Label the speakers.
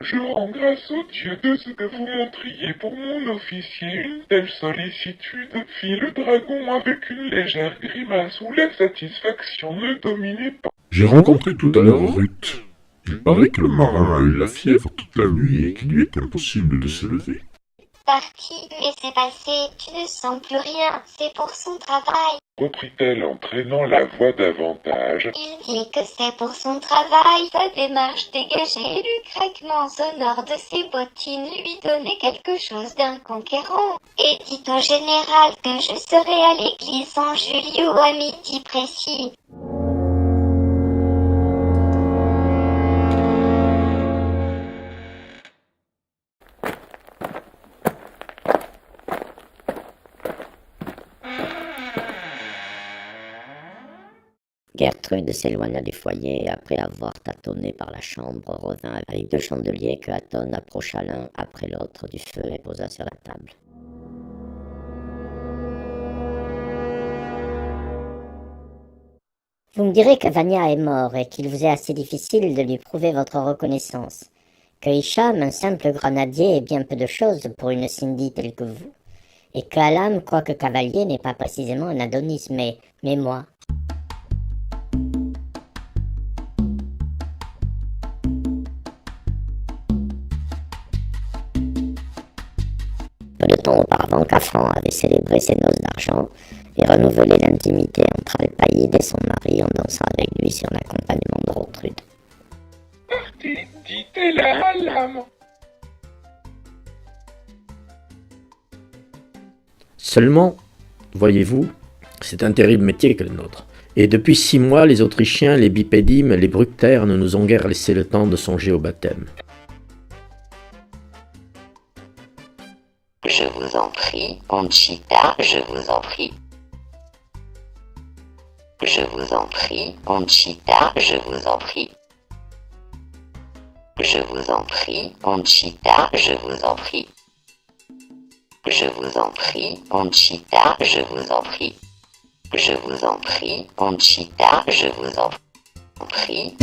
Speaker 1: Je rends grâce au Dieu de ce que vous montriez pour mon officier. Une telle sollicitude fit le dragon avec une légère grimace où la satisfaction ne dominait pas.
Speaker 2: J'ai rencontré tout à l'heure Ruth. Il paraît que le marin a eu la fièvre toute la nuit et qu'il lui est impossible de se lever.
Speaker 3: Parti, mais c'est passé, tu ne sens plus rien, c'est pour son travail.
Speaker 1: Reprit-elle en traînant la voix davantage.
Speaker 3: Il dit que c'est pour son travail, sa démarche dégagée et le craquement sonore de ses bottines lui donnait quelque chose d'un conquérant. Et dit au général que je serai à l'église San Julio à midi précis.
Speaker 4: Gertrude s'éloigna du foyer et après avoir tâtonné par la chambre, revint avec 2 chandeliers que Aton approcha l'un après l'autre du feu et posa sur la table. Vous me direz que Vania est mort et qu'il vous est assez difficile de lui prouver votre reconnaissance, que Hicham, un simple grenadier, est bien peu de choses pour une Cindy telle que vous, et que Alam, quoique cavalier, n'est pas précisément un Adonis, mais moi... Peu de temps auparavant, Cafran avait célébré ses noces d'argent et renouvelé l'intimité entre Alpaïd et son mari en dansant avec lui sur l'accompagnement de Rotrud.
Speaker 1: Partez, dit-elle à Alam.
Speaker 5: Seulement, voyez-vous, c'est un terrible métier que le nôtre. Et depuis 6 mois, les Autrichiens, les Bipédimes, les Bructères ne nous ont guère laissé le temps de songer au baptême.
Speaker 4: Je vous en prie, Conchita, je vous en prie. Je vous en prie, Conchita, je vous en prie. Je vous en prie, Conchita, je vous en prie. Je vous en prie, Conchita, je vous en prie. Je vous en prie, Conchita, je vous en prie.